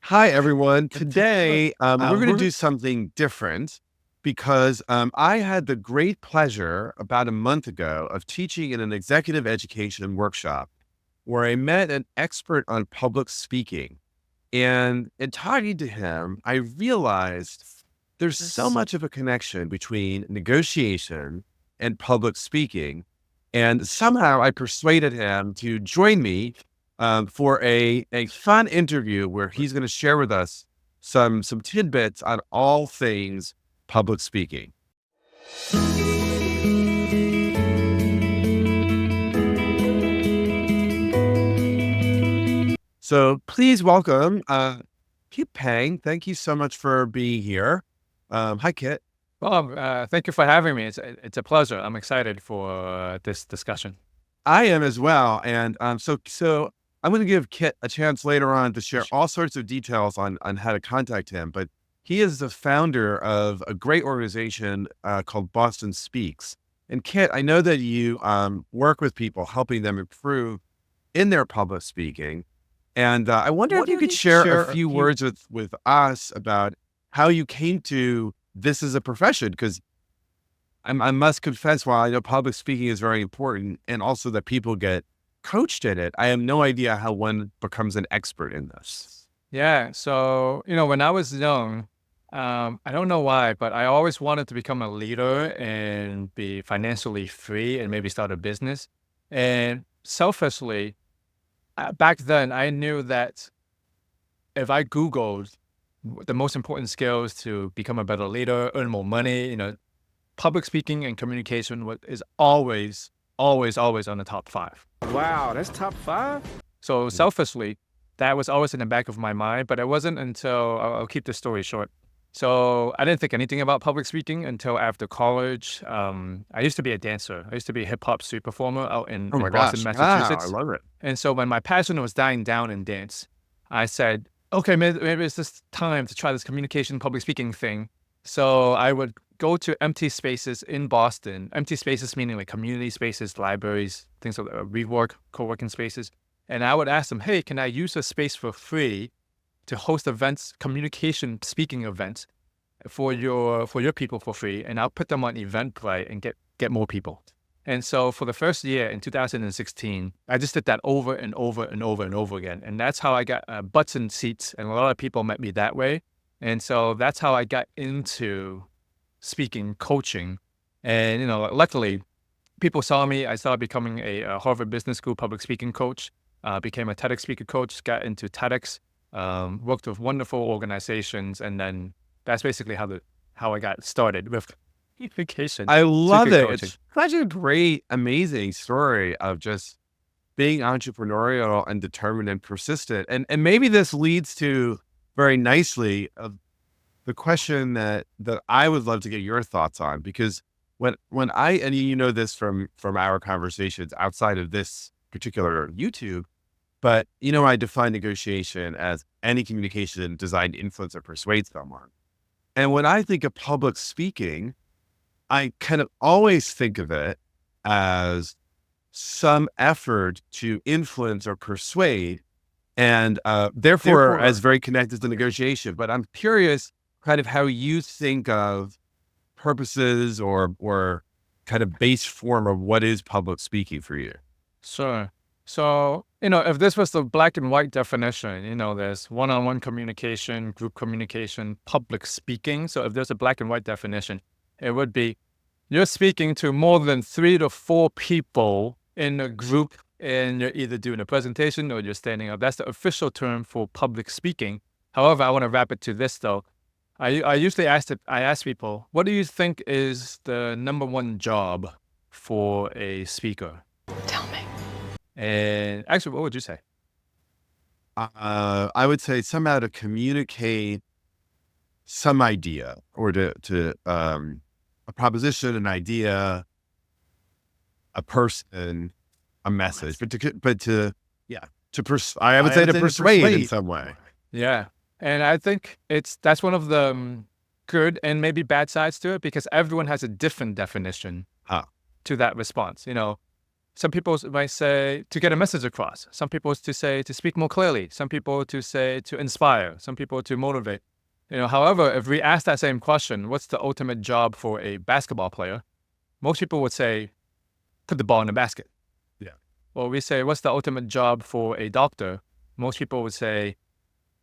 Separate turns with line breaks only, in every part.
Hi, everyone. Today, we're going to
We're
do something different because I had the great pleasure about a month ago of teaching in an executive education workshop where I met an expert on public speaking. And in talking to him, I realized there's so
this.
much of a connection between negotiation and public speaking. And somehow I persuaded him to join me for a fun interview where he's going to share with us some tidbits on all things public speaking. So please welcome Kit Pang. Thank you so much for being here. Hi, Kit.
Well, thank you for having me. It's a pleasure. I'm excited for this discussion.
I am as well. And so I'm going to give Kit a chance later on to share all sorts of details on how to contact him. But he is the founder of a great organization called Boston Speaks. And Kit, I know that you work with people, helping them improve in their public speaking. And I wonder if you could share a few words with us about how you came to this as a profession, because I must confess, while I know public speaking is very important and also that people get coached in it, I have no idea how one becomes an expert in this.
Yeah. So, when I was young, I don't know why, but I always wanted to become a leader and be financially free and maybe start a business. And selfishly, back then, I knew that if I Googled the most important skills to become a better leader, earn more money, public speaking and communication is always, always, always on the top 5.
Wow, that's top 5?
So selfishly, that was always in the back of my mind, but it wasn't until I'll keep the story short. So I didn't think anything about public speaking until after college. I used to be a dancer. I used to be a hip hop street performer out
Oh
in
my
Boston,
gosh. Wow, I
Massachusetts.
love it.
And so when my passion was dying down in dance, I said, okay, maybe it's just time to try this communication public speaking thing. So I would go to empty spaces in Boston, empty spaces meaning like community spaces, libraries, things like WeWork, co-working spaces. And I would ask them, hey, can I use a space for free to host events, communication speaking events for your people for free? And I'll put them on Eventbrite and get more people. And so for the first year in 2016, I just did that over and over and over and over again. And that's how I got butts in seats. And a lot of people met me that way. And so that's how I got into speaking, coaching. And, luckily, people saw me. I started becoming a Harvard Business School public speaking coach, became a TEDx speaker coach, got into TEDx, worked with wonderful organizations. And then that's basically how I got started with communication.
I love it.
Coaching.
It's such a great, amazing story of just being entrepreneurial and determined and persistent. And maybe this leads to very nicely of the question that I would love to get your thoughts on, because when I, and you know this from our conversations outside of this particular YouTube, but I define negotiation as any communication designed to influence or persuade someone. And when I think of public speaking, I kind of always think of it as some effort to influence or persuade, and therefore as very connected to negotiation. But I'm curious kind of how you think of purposes or kind of base form of what is public speaking for you.
Sure. So, if this was the black and white definition, there's one-on-one communication, group communication, public speaking. So if there's a black and white definition, it would be you're speaking to more than 3 to 4 people in a group, and you're either doing a presentation or you're standing up. That's the official term for public speaking. However, I want to wrap it to this though. I usually ask people, what do you think is the number one job for a speaker?
Tell me.
And actually, what would you say?
I would say somehow to communicate some idea or to a proposition, an idea, a person, a message, I would say to persuade in some way.
Yeah. And I think that's one of the good and maybe bad sides to it, because everyone has a different definition to that response. Some people might say to get a message across. Some people to say to speak more clearly. Some people to say to inspire. Some people to motivate. However, if we ask that same question, what's the ultimate job for a basketball player? Most people would say, put the ball in the basket.
Yeah.
Or we say, what's the ultimate job for a doctor? Most people would say,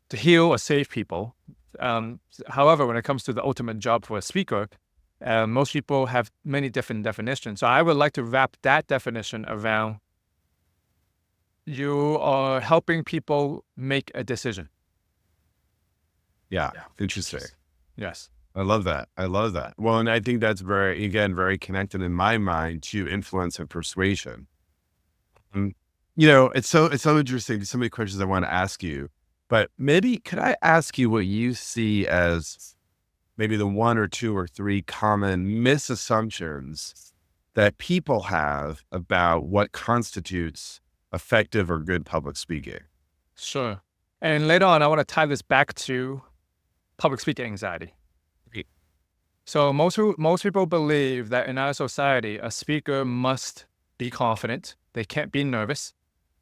to heal or save people. However, when it comes to the ultimate job for a speaker, most people have many different definitions. So I would like to wrap that definition around you are helping people make a decision.
Yeah. Interesting.
Yes.
I love that. I love that. Well, and I think that's very connected in my mind to influence and persuasion. It's so interesting. So many questions I want to ask you, but maybe could I ask you what you see as maybe the 1 or 2 or 3 common misassumptions that people have about what constitutes effective or good public speaking?
Sure. And later on, I want to tie this back to public speaking anxiety.
Great.
So most people believe that in our society, a speaker must be confident. They can't be nervous.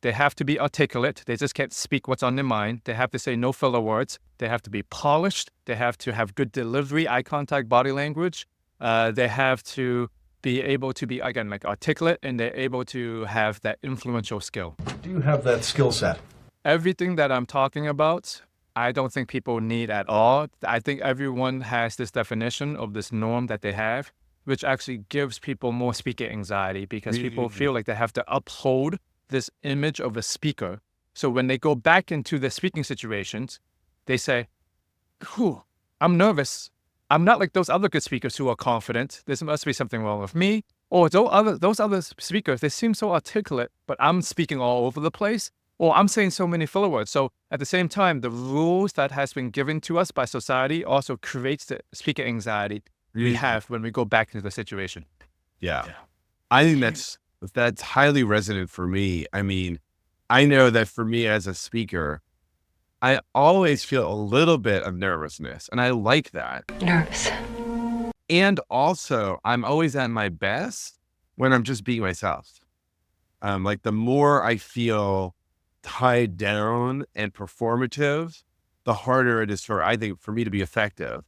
They have to be articulate. They just can't speak what's on their mind. They have to say no filler words. They have to be polished. They have to have good delivery, eye contact, body language. They have to be able to be, again, like articulate, and they're able to have that influential skill.
Do you have that skill set?
Everything that I'm talking about, I don't think people need at all. I think everyone has this definition of this norm that they have, which actually gives people more speaker anxiety because people feel like they have to uphold this image of a speaker. So when they go back into the speaking situations, they say, I'm nervous. I'm not like those other good speakers who are confident. There must be something wrong with me. Or those other speakers, they seem so articulate, but I'm speaking all over the place. Or I'm saying so many filler words. So at the same time, the rules that has been given to us by society also creates the speaker anxiety we have when we go back into the situation.
Yeah. I think that's highly resonant for me. I mean, I know that for me as a speaker, I always feel a little bit of nervousness, and I like that.
Nervous.
And also, I'm always at my best when I'm just being myself. Like the more I feel tied down and performative, the harder it is I think, for me to be effective.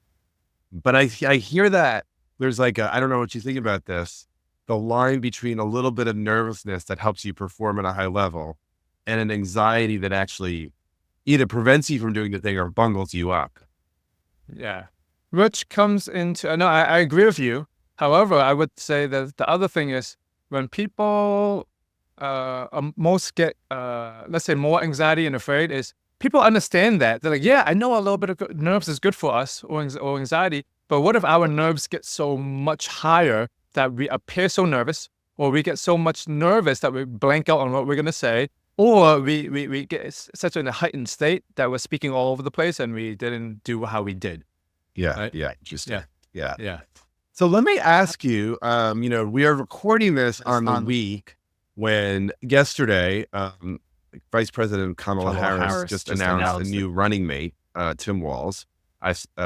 But I hear that there's like I don't know what you think about this, the line between a little bit of nervousness that helps you perform at a high level and an anxiety that actually either prevents you from doing the thing or bungles you up.
Yeah. Which comes into, no, I agree with you. However, I would say that the other thing is when people most get, let's say, more anxiety and afraid is people understand that. They're like, yeah, I know a little bit of nerves is good for us or anxiety, but what if our nerves get so much higher that we appear so nervous, or we get so much nervous that we blank out on what we're going to say, or we get such a heightened state that we're speaking all over the place and we didn't do how we did.
Yeah.
Right?
Yeah. Interesting. Yeah.
Yeah.
So let me ask you, we are recording this on the week when yesterday, Vice President Kamala Harris just announced a new running mate, Tim Walz,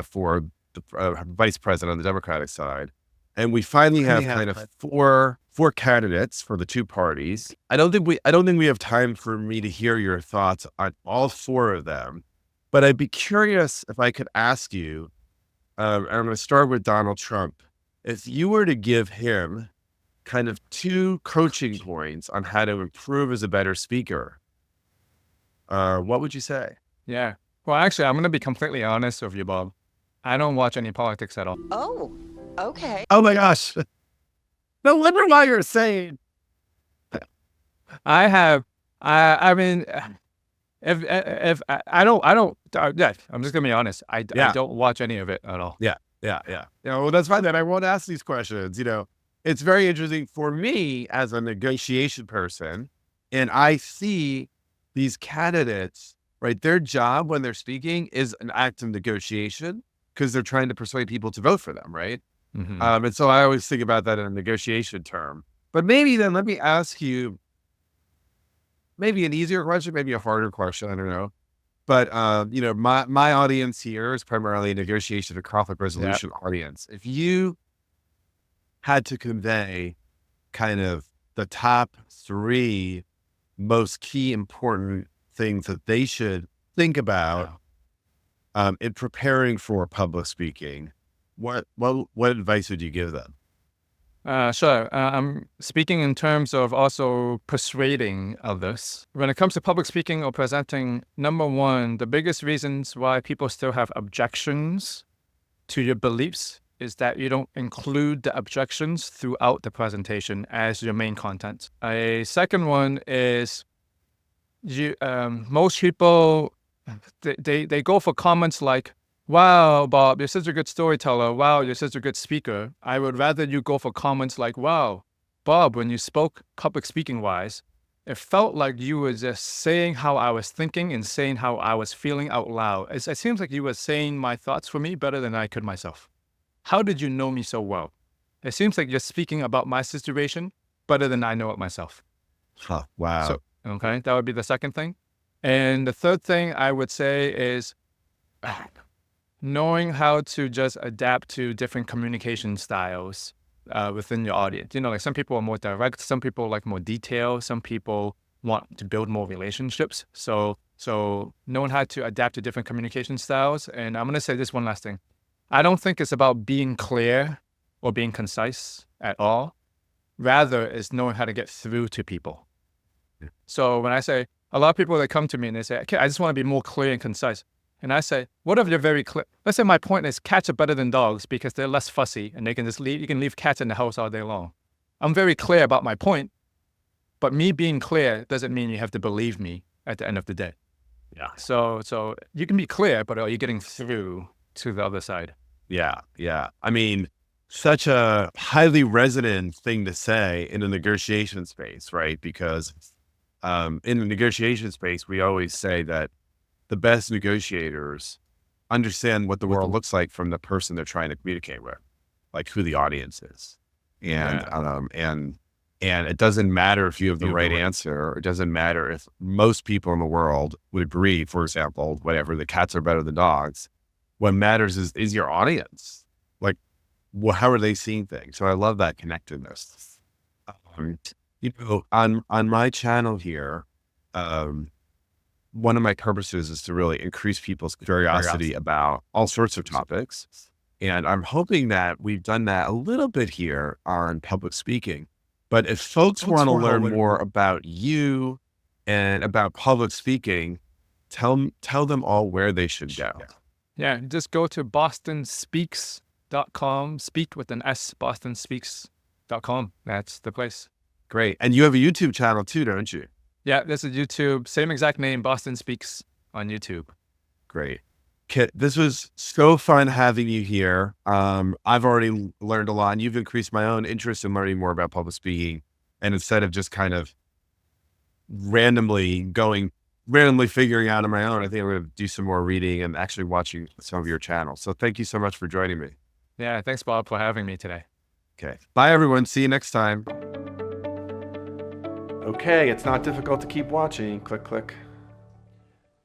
for the vice president on the Democratic side. And we finally have kind of four candidates for the two parties. I don't think we have time for me to hear your thoughts on all four of them, but I'd be curious if I could ask you, I'm going to start with Donald Trump. If you were to give him kind of two coaching points on how to improve as a better speaker, what would you say?
Yeah. Well, actually, I'm going to be completely honest with you, Bob. I don't watch any politics at all.
Oh, okay.
Oh my gosh. No wonder why you're saying.
I mean, if I don't, yeah, I'm just going to be honest. I don't watch any of it at all.
Yeah. Well, that's fine then. I won't ask these questions. It's very interesting for me as a negotiation person, and I see these candidates, right? Their job when they're speaking is an act of negotiation because they're trying to persuade people to vote for them, right?
Mm-hmm.
And so I always think about that in a negotiation term. But maybe then let me ask you maybe an easier question, maybe a harder question. I don't know. But, my audience here is primarily a negotiation and conflict resolution audience. If you had to convey kind of the top 3 most key important things that they should think about in preparing for public speaking, what advice would you give them?
Sure. I'm speaking in terms of also persuading others. When it comes to public speaking or presenting, number one, the biggest reasons why people still have objections to your beliefs is that you don't include the objections throughout the presentation as your main content. A second one is most people, they go for comments like, wow, Bob, you're such a good storyteller. Wow, you're such a good speaker. I would rather you go for comments like, wow, Bob, when you spoke public speaking wise, it felt like you were just saying how I was thinking and saying how I was feeling out loud. It seems like you were saying my thoughts for me better than I could myself. How did you know me so well? It seems like you're speaking about my situation better than I know it myself.
Huh, wow.
So, okay, that would be the second thing. And the third thing I would say is knowing how to just adapt to different communication styles within your audience. You know, like some people are more direct, some people like more detail, some people want to build more relationships. So knowing how to adapt to different communication styles. And I'm going to say this one last thing. I don't think it's about being clear or being concise at all. Rather, it's knowing how to get through to people.
Yeah.
So when I say, a lot of people that come to me and they say, okay, I just want to be more clear and concise. And I say, what if you're very clear? Let's say my point is cats are better than dogs because they're less fussy and they can just leave, you can leave cats in the house all day long. I'm very clear about my point, but me being clear doesn't mean you have to believe me at the end of the day.
Yeah.
So you can be clear, but are you getting through to the other side?
Yeah. Yeah. I mean, such a highly resonant thing to say in a negotiation space, right? Because in the negotiation space, we always say that the best negotiators understand what the world looks like from the person they're trying to communicate with, like who the audience is. And, and it doesn't matter if you have the right answer. It doesn't matter if most people in the world would agree, for example, whatever, the cats are better than dogs. What matters is your audience. Like, how are they seeing things? So I love that connectedness. You know, on my channel here, one of my purposes is to really increase people's curiosity about all sorts of topics. And I'm hoping that we've done that a little bit here on public speaking. But if folks want to learn more about you and about public speaking, tell them all where they should go.
Yeah, just go to bostonspeaks.com, speak with an S, bostonspeaks.com. That's the place.
Great. And you have a YouTube channel too, don't you?
Yeah, this is YouTube. Same exact name, Boston Speaks on YouTube.
Great. Kit, this was so fun having you here. I've already learned a lot, and you've increased my own interest in learning more about public speaking. And instead of just kind of randomly figuring out on my own, I think I'm going to do some more reading and actually watching some of your channels. So thank you so much for joining me.
Yeah, thanks, Bob, for having me today.
Okay. Bye, everyone. See you next time. Okay, it's not difficult to keep watching. Click, click.